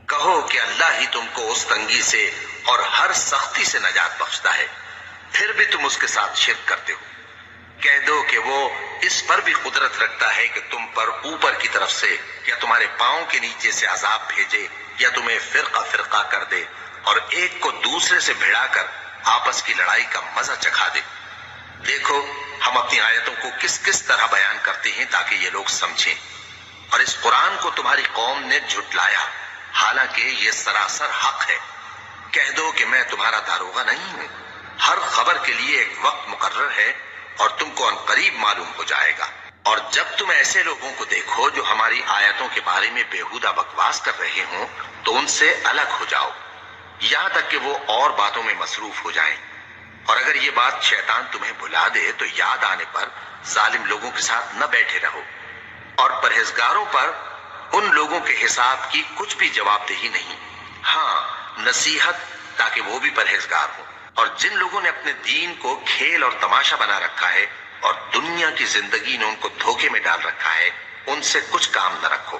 کہو کہ اللہ ہی تم کو اس تنگی سے اور ہر سختی سے نجات بخشتا ہے، پھر بھی تم اس کے ساتھ شرک کرتے ہو۔ کہہ دو کہ وہ اس پر بھی قدرت رکھتا ہے کہ تم پر اوپر کی طرف سے یا تمہارے پاؤں کے نیچے سے عذاب بھیجے یا تمہیں فرقہ فرقہ کر دے اور ایک کو دوسرے سے بھڑا کر آپس کی لڑائی کا مزہ چکھا دے۔ دیکھو ہم اپنی آیتوں کو کس کس طرح بیان کرتے ہیں تاکہ یہ لوگ سمجھیں، اور اس قرآن کو تمہاری قوم نے جھٹلایا حالانکہ یہ سراسر حق ہے۔ کہہ دو کہ میں تمہارا داروغہ نہیں ہوں، ہر خبر کے لیے ایک وقت مقرر ہے اور تم کو عنقریب معلوم ہو جائے گا۔ اور جب تم ایسے لوگوں کو دیکھو جو ہماری آیتوں کے بارے میں بےہودہ بکواس کر رہے ہوں تو ان سے الگ ہو جاؤ یہاں تک کہ وہ اور باتوں میں مصروف ہو جائیں، اور اگر یہ بات شیطان تمہیں بھلا دے تو یاد آنے پر ظالم لوگوں کے ساتھ نہ بیٹھے رہو، اور پرہیزگاروں پر ان لوگوں کے حساب کی کچھ بھی جواب دہی نہیں، ہاں نصیحت تاکہ وہ بھی پرہیزگار ہوں۔ اور جن لوگوں نے اپنے دین کو کھیل اور تماشا بنا رکھا ہے اور دنیا کی زندگی نے ان کو دھوکے میں ڈال رکھا ہے، ان سے کچھ کام نہ رکھو،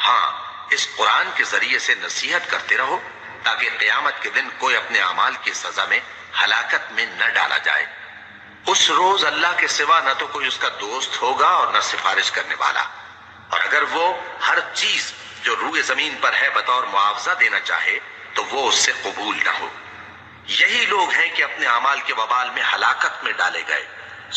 ہاں اس قرآن کے ذریعے سے نصیحت کرتے رہو تاکہ قیامت کے دن کوئی اپنے اعمال کی سزا میں ہلاکت میں نہ ڈالا جائے۔ اس روز اللہ کے سوا نہ تو کوئی اس کا دوست ہوگا اور نہ سفارش کرنے والا، اور اگر وہ ہر چیز جو روئے زمین پر ہے بطور معاوضہ دینا چاہے تو وہ اس سے قبول نہ ہو۔ یہی لوگ ہیں کہ اپنے اعمال کے وبال میں ہلاکت میں ڈالے گئے،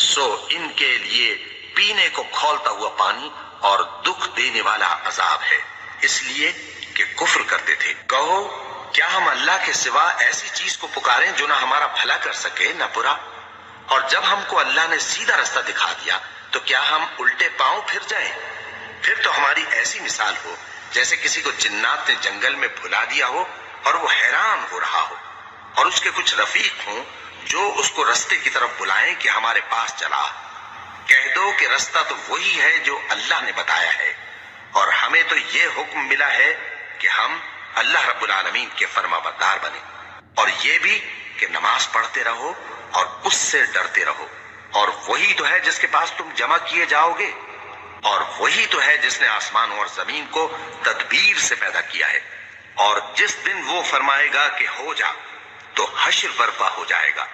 سو ان کے لیے پینے کو کھولتا ہوا پانی اور دکھ دینے والا عذاب ہے، اس لیے کہ کفر کرتے تھے۔ کہو کیا ہم اللہ کے سوا ایسی چیز کو پکاریں جو نہ ہمارا بھلا کر سکے نہ برا؟ اور جب ہم کو اللہ نے سیدھا رستہ دکھا دیا تو کیا ہم الٹے پاؤں پھر جائیں؟ پھر تو ہماری ایسی مثال ہو جیسے کسی کو جنات نے جنگل میں بھلا دیا ہو اور وہ حیران ہو رہا ہو، اور اس کے کچھ رفیق ہوں جو اس کو رستے کی طرف بلائیں کہ ہمارے پاس چلا۔ کہہ دو کہ رستہ تو وہی ہے جو اللہ نے بتایا ہے، اور ہمیں تو یہ حکم ملا ہے کہ ہم اللہ رب العالمین کے فرما بردار بنیں، اور یہ بھی کہ نماز پڑھتے رہو اور اس سے ڈرتے رہو، اور وہی تو ہے جس کے پاس تم جمع کیے جاؤ گے، اور وہی تو ہے جس نے آسمان اور زمین کو تدبیر سے پیدا کیا ہے، اور جس دن وہ فرمائے گا کہ ہو جا تو حشر برپا ہو جائے گا،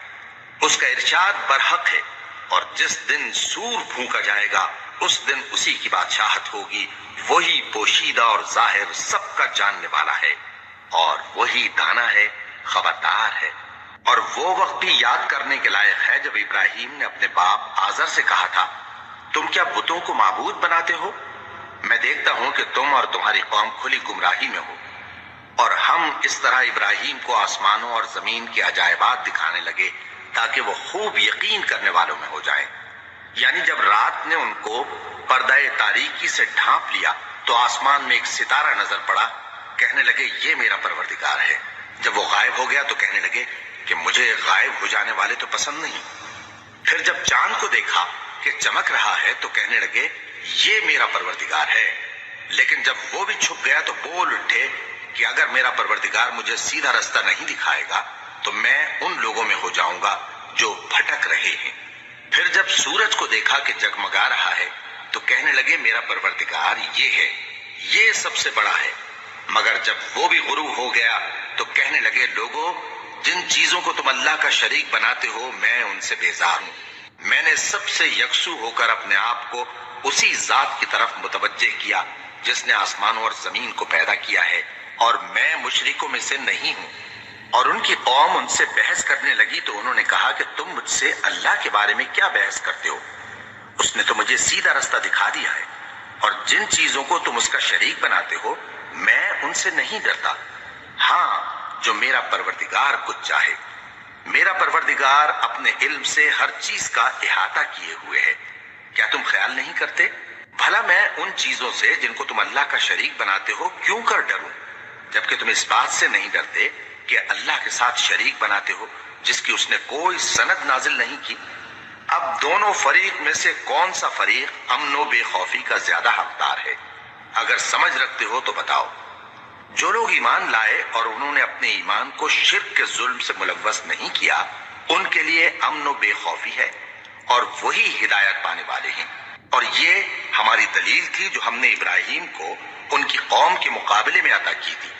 اس کا ارشاد برحق ہے، اور جس دن سور پھونکا جائے گا اس دن اسی کی بادشاہت ہوگی، وہی پوشیدہ اور ظاہر سب کا جاننے والا ہے، اور وہی دانا ہے خبردار ہے۔ اور وہ وقت بھی یاد کرنے کے لائق ہے جب ابراہیم نے اپنے باپ آزر سے کہا تھا تم کیا بتوں کو معبود بناتے ہو؟ میں دیکھتا ہوں کہ تم اور تمہاری قوم کھلی گمراہی میں ہو۔ اور ہم اس طرح ابراہیم کو آسمانوں اور زمین کے عجائبات دکھانے لگے تاکہ وہ خوب یقین کرنے والوں میں ہو جائیں۔ یعنی جب رات نے ان کو پردہ تاریکی سے ڈھانپ لیا تو آسمان میں ایک ستارہ نظر پڑا، کہنے لگے یہ میرا پروردگار ہے۔ جب وہ غائب ہو گیا تو کہنے لگے کہ مجھے غائب ہو جانے والے تو پسند نہیں۔ پھر جب چاند کو دیکھا کہ چمک رہا ہے تو کہنے لگے یہ میرا پروردگار ہے۔ لیکن جب وہ بھی چھپ گیا تو بول اٹھے کہ اگر میرا پروردگار مجھے سیدھا رستہ نہیں دکھائے گا تو میں ان لوگوں میں ہو جاؤں گا جو بھٹک رہے ہیں۔ پھر جب سورج کو دیکھا کہ جگمگا رہا ہے تو کہنے لگے میرا پروردگار یہ ہے، یہ سب سے بڑا ہے۔ مگر جب وہ بھی غروب ہو گیا تو کہنے لگے لوگوں جن چیزوں کو تم اللہ کا شریک بناتے ہو میں ان سے بیزار ہوں۔ میں نے سب سے یکسو ہو کر اپنے آپ کو اسی ذات کی طرف متوجہ کیا جس نے آسمانوں اور زمین کو پیدا کیا ہے، اور میں مشرکوں میں سے نہیں ہوں۔ اور ان کی قوم ان سے بحث کرنے لگی تو انہوں نے کہا کہ تم مجھ سے اللہ کے بارے میں کیا بحث کرتے ہو؟ اس نے تو مجھے سیدھا رستہ دکھا دیا ہے، اور جن چیزوں کو تم اس کا شریک بناتے ہو میں ان سے نہیں ڈرتا، ہاں جو میرا پروردگار کچھ چاہے۔ میرا پروردگار اپنے علم سے ہر چیز کا احاطہ کیے ہوئے ہے۔ کیا تم خیال نہیں کرتے؟ بھلا میں ان چیزوں سے جن کو تم اللہ کا شریک بناتے ہو کیوں کر ڈروں، جبکہ تم اس بات سے نہیں ڈرتے کہ اللہ کے ساتھ شریک بناتے ہو جس کی اس نے کوئی سند نازل نہیں کی۔ اب دونوں فریق میں سے کون سا فریق امن و بے خوفی کا زیادہ حقدار ہے؟ اگر سمجھ رکھتے ہو تو بتاؤ۔ جو لوگ ایمان لائے اور انہوں نے اپنے ایمان کو شرک کے ظلم سے ملوث نہیں کیا، ان کے لیے امن و بے خوفی ہے، اور وہی ہدایت پانے والے ہیں۔ اور یہ ہماری دلیل تھی جو ہم نے ابراہیم کو ان کی قوم کے مقابلے میں عطا کی تھی۔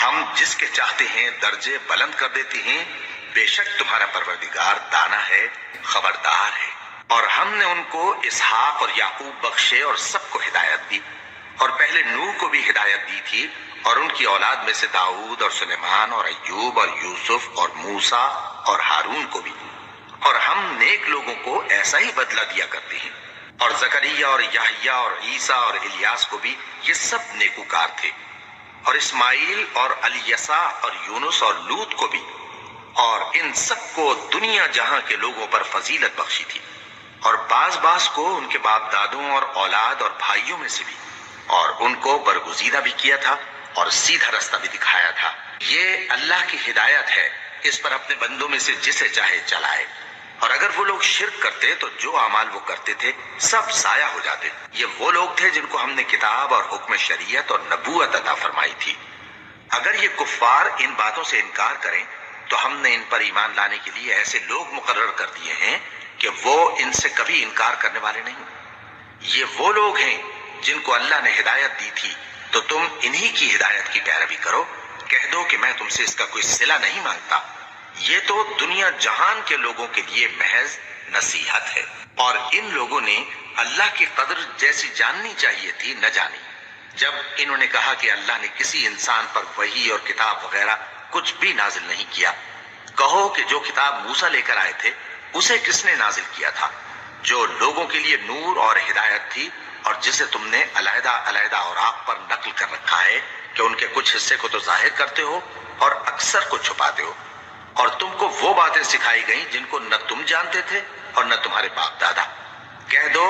ہم جس کے چاہتے ہیں درجے بلند کر دیتے ہیں، بے شک تمہارا پروردگار دانا ہے، خبردار ہے۔ اور ہم نے ان کو اسحاق اور یعقوب بخشے اور سب کو ہدایت دی، اور پہلے نوح کو بھی ہدایت دی تھی، اور ان کی اولاد میں سے داؤد اور سلیمان اور ایوب اور یوسف اور موسیٰ اور ہارون کو بھی۔ اور ہم نیک لوگوں کو ایسا ہی بدلہ دیا کرتے ہیں۔ اور زکریا اور یحییٰ اور عیسیٰ اور الیاس کو بھی، یہ سب نیکوکار تھے۔ اور اسماعیل اور الیسع اور یونس اور لوط کو بھی، اور ان سب کو دنیا جہاں کے لوگوں پر فضیلت بخشی تھی، اور بعض کو ان کے باپ دادوں اور اولاد اور بھائیوں میں سے بھی، اور ان کو برگزیدہ بھی کیا تھا اور سیدھا رستہ بھی دکھایا تھا۔ یہ اللہ کی ہدایت ہے، اس پر اپنے بندوں میں سے جسے چاہے چلائے۔ اور اگر وہ لوگ شرک کرتے تو جو اعمال وہ کرتے تھے سب ضائع ہو جاتے۔ یہ وہ لوگ تھے جن کو ہم نے کتاب اور حکم شریعت اور نبوت عطا فرمائی تھی۔ اگر یہ کفار ان باتوں سے انکار کریں تو ہم نے ان پر ایمان لانے کے لیے ایسے لوگ مقرر کر دیے ہیں کہ وہ ان سے کبھی انکار کرنے والے نہیں۔ یہ وہ لوگ ہیں جن کو اللہ نے ہدایت دی تھی، تو تم انہی کی ہدایت کی پیروی کرو۔ کہہ دو کہ میں تم سے اس کا کوئی صلہ نہیں مانگتا، یہ تو دنیا جہان کے لوگوں کے لیے محض نصیحت ہے۔ اور ان لوگوں نے اللہ کی قدر جیسی جاننی چاہیے تھی نہ جانی۔ جب انہوں نے کہا کہ اللہ نے کسی انسان پر وحی اور کتاب وغیرہ کچھ بھی نازل نہیں کیا، کہو کہ جو کتاب موسیٰ لے کر آئے تھے اسے کس نے نازل کیا تھا، جو لوگوں کے لیے نور اور ہدایت تھی، اور جسے تم نے علیحدہ علیحدہ اوراق پر نقل کر رکھا ہے کہ ان کے کچھ حصے کو تو ظاہر کرتے ہو اور اکثر کو چھپاتے ہو۔ اور تم کو وہ باتیں سکھائی گئیں جن کو نہ تم جانتے تھے اور نہ تمہارے باپ دادا۔ کہہ دو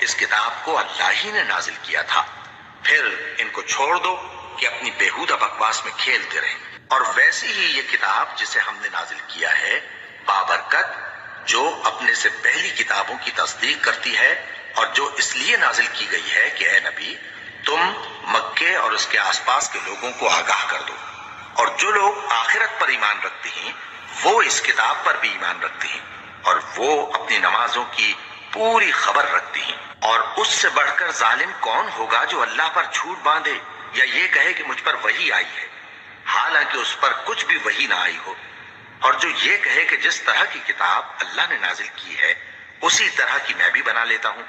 اس کتاب کو اللہ ہی نے نازل کیا تھا، پھر ان کو چھوڑ دو کہ اپنی بیہودہ بکواس میں کھیلتے رہیں۔ اور ویسی ہی یہ کتاب جسے ہم نے نازل کیا ہے بابرکت، جو اپنے سے پہلی کتابوں کی تصدیق کرتی ہے، اور جو اس لیے نازل کی گئی ہے کہ اے نبی تم مکے اور اس کے آس پاس کے لوگوں کو آگاہ کر دو۔ اور جو لوگ آخرت پر ایمان رکھتے ہیں وہ اس کتاب پر بھی ایمان رکھتے ہیں، اور وہ اپنی نمازوں کی پوری خبر رکھتے ہیں۔ اور اس سے بڑھ کر ظالم کون ہوگا جو اللہ پر جھوٹ باندھے یا یہ کہے کہ مجھ پر وحی آئی ہے، حالانکہ اس پر کچھ بھی وحی نہ آئی ہو، اور جو یہ کہے کہ جس طرح کی کتاب اللہ نے نازل کی ہے اسی طرح کی میں بھی بنا لیتا ہوں۔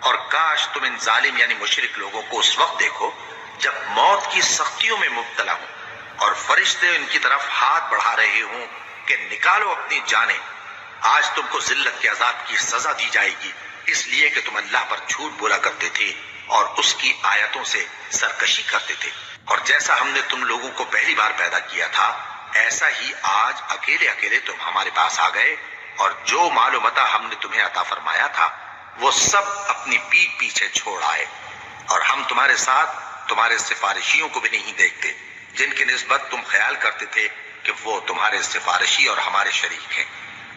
اور کاش تم ان ظالم یعنی مشرک لوگوں کو اس وقت دیکھو جب موت کی سختیوں میں مبتلا ہوں، اور فرشتے ان کی طرف ہاتھ بڑھا رہے ہوں کہ نکالو اپنی جانیں، آج تم کو ذلت کے عذاب کی سزا دی جائے گی، اس لیے کہ تم اللہ پر جھوٹ بولا کرتے تھے اور اس کی آیتوں سے سرکشی کرتے تھے۔ اور جیسا ہم نے تم لوگوں کو پہلی بار پیدا کیا تھا ایسا ہی آج اکیلے اکیلے تم ہمارے پاس آ گئے، اور جو مال و متاع ہم نے تمہیں عطا فرمایا تھا وہ سب اپنی پیٹھ پیچھے چھوڑ آئے، اور ہم تمہارے ساتھ تمہارے سفارشیوں کو بھی نہیں دیکھتے جن کی نسبت تم خیال کرتے تھے کہ وہ تمہارے سفارشی اور ہمارے شریک ہیں۔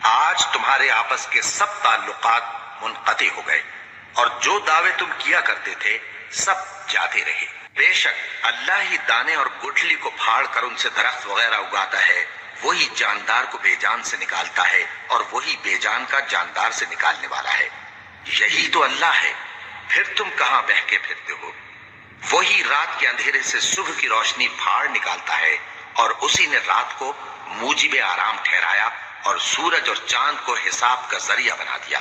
آج تمہارے آپس کے سب تعلقات منقطع ہو گئے، اور جو دعوے تم کیا کرتے تھے سب جاتے رہے۔ بے شک اللہ ہی دانے اور گٹھلی کو پھاڑ کر ان سے درخت وغیرہ اگاتا ہے، وہی جاندار کو بے جان سے نکالتا ہے، اور وہی بے جان کا جاندار سے نکالنے والا ہے۔ یہی تو اللہ ہے، پھر تم کہاں بہکے پھرتے ہو؟ وہی رات کے اندھیرے سے صبح کی روشنی پھاڑ نکالتا ہے، اور اسی نے رات کو موجب آرام ٹھہرایا اور سورج اور چاند کو حساب کا ذریعہ بنا دیا۔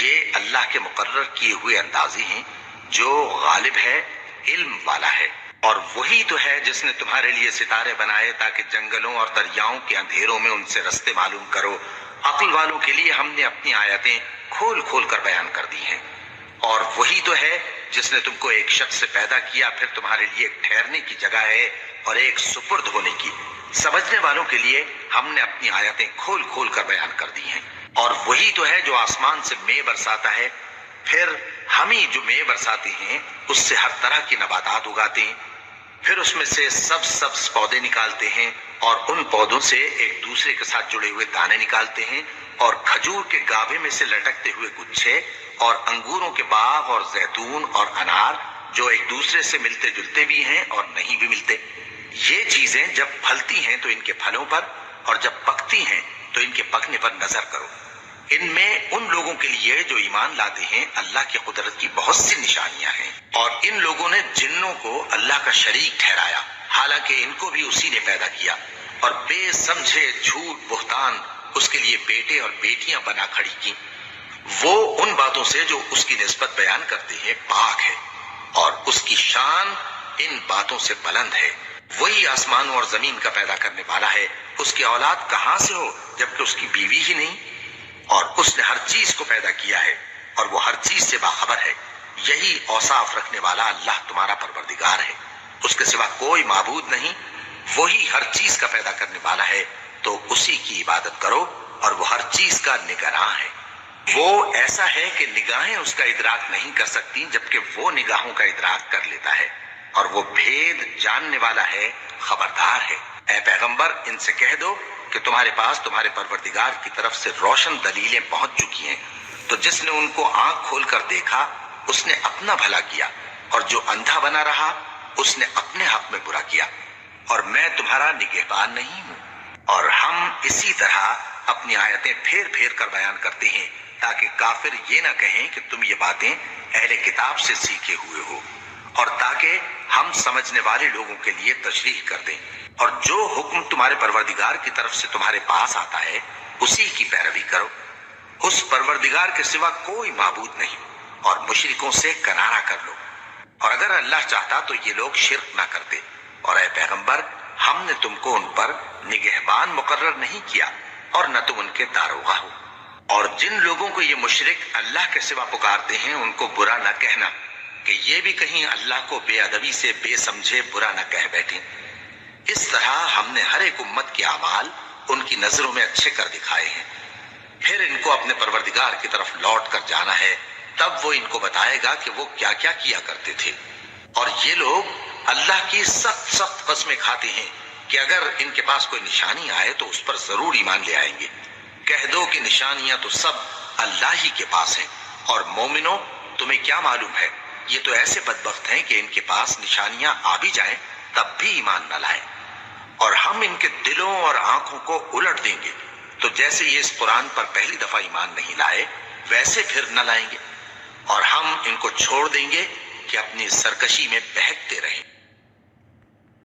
یہ اللہ کے مقرر کیے ہوئے اندازے ہیں، جو غالب ہے، علم والا ہے۔ اور وہی تو ہے جس نے تمہارے لیے ستارے بنائے تاکہ جنگلوں اور دریاؤں کے اندھیروں میں ان سے رستے معلوم کرو۔ عقل والوں کے لیے ہم نے اپنی آیتیں کھول کھول کر بیان کر دی ہیں۔ اور وہی تو ہے جس نے تم کو ایک شخص سے پیدا کیا، پھر تمہارے لیے ایک ٹھہرنے کی جگہ ہے اور ایک سپرد ہونے کی۔ سمجھنے والوں کے لیے ہم نے اپنی آیتیں کھول کھول کر بیان کر دی ہیں۔ اور وہی تو ہے جو آسمان سے مے برساتا ہے، پھر ہم ہی جو مے برساتے ہیں اس سے ہر طرح کی نباتات اگاتے ہیں، پھر اس میں سے سبز پودے نکالتے ہیں، اور ان پودوں سے ایک دوسرے کے ساتھ جڑے ہوئے دانے نکالتے ہیں، اور کھجور کے گابھے میں سے لٹکتے ہوئے گچھے اور انگوروں کے باغ اور زیتون اور انار جو ایک دوسرے سے ملتے جلتے بھی ہیں اور نہیں بھی ملتے۔ یہ چیزیں جب پھلتی ہیں تو ان کے پھلوں پر، اور جب پکتی ہیں تو ان کے پکنے پر نظر کرو۔ ان میں ان لوگوں کے لیے جو ایمان لاتے ہیں اللہ کی قدرت کی بہت سی نشانیاں ہیں، اور ان لوگوں نے جنوں کو اللہ کا شریک ٹھہرایا، حالانکہ ان کو بھی اسی نے پیدا کیا، اور بے سمجھے جھوٹ بہتان اس کے لیے بیٹے اور بیٹیاں بنا کھڑی کی۔ وہ ان باتوں سے جو اس کی نسبت بیان کرتے ہیں پاک ہے، اور اس کی شان ان باتوں سے بلند ہے۔ وہی آسمانوں اور زمین کا پیدا کرنے والا ہے، اس کی اولاد کہاں سے ہو جبکہ اس کی بیوی ہی نہیں؟ اور اس نے ہر چیز کو پیدا کیا ہے اور وہ ہر چیز سے باخبر ہے۔ یہی اوصاف رکھنے والا اللہ تمہارا پروردگار ہے، اس کے سوا کوئی معبود نہیں۔ وہی ہر چیز کا پیدا کرنے والا ہے، تو اسی کی عبادت کرو، اور وہ ہر چیز کا نگراں ہے۔ وہ ایسا ہے کہ نگاہیں اس کا ادراک نہیں کر سکتی جبکہ وہ نگاہوں کا ادراک کر لیتا ہے، اور وہ بھید جاننے والا ہے، خبردار ہے۔ اے پیغمبر، ان سے کہہ دو کہ تمہارے پاس تمہارے پروردگار کی طرف سے روشن دلیلیں پہنچ چکی ہیں، تو جس نے ان کو آنکھ کھول کر دیکھا اس نے اپنا بھلا کیا، اور جو اندھا بنا رہا اس نے اپنے حق میں برا کیا، اور میں تمہارا نگہبان نہیں ہوں۔ اور ہم اسی طرح اپنی آیتیں پھیر پھیر کر بیان کرتے ہیں تاکہ کافر یہ نہ کہیں کہ تم یہ باتیں اہل کتاب سے سیکھے ہوئے ہو، اور تاکہ ہم سمجھنے والے لوگوں کے لیے تشریح کر دیں۔ اور جو حکم تمہارے پروردگار کی طرف سے تمہارے پاس آتا ہے اسی کی پیروی کرو، اس پروردگار کے سوا کوئی معبود نہیں، اور مشرکوں سے کنارہ کر لو۔ اور اگر اللہ چاہتا تو یہ لوگ شرک نہ کرتے، اور اے پیغمبر، ہم نے تم کو ان پر نگہبان مقرر نہیں کیا، اور نہ تم ان کے داروغہ ہو۔ اور جن لوگوں کو یہ مشرک اللہ کے سوا پکارتے ہیں ان کو برا نہ کہنا کہ یہ بھی کہیں اللہ کو بے ادبی سے بے سمجھے برا نہ کہہ بیٹھیں۔ اس طرح ہم نے ہر ایک امت کے اعمال ان کی نظروں میں اچھے کر دکھائے ہیں، پھر ان کو اپنے پروردگار کی طرف لوٹ کر جانا ہے، تب وہ ان کو بتائے گا کہ وہ کیا کیا کیا کرتے تھے۔ اور یہ لوگ اللہ کی سخت سخت قسمیں کھاتے ہیں کہ اگر ان کے پاس کوئی نشانی آئے تو اس پر ضرور ایمان لے آئیں گے۔ کہہ دو کہ نشانیاں تو سب اللہ ہی کے پاس ہیں، اور مومنوں تمہیں کیا معلوم ہے، یہ تو ایسے بدبخت ہیں کہ ان کے پاس نشانیاں آ بھی جائیں تب بھی ایمان نہ لائیں، اور ہم ان کے دلوں اور آنکھوں کو الٹ دیں گے، تو جیسے یہ اس قرآن پر پہلی دفعہ ایمان نہیں لائے ویسے پھر نہ لائیں گے، اور ہم ان کو چھوڑ دیں گے کہ اپنی سرکشی میں بہکتے رہیں۔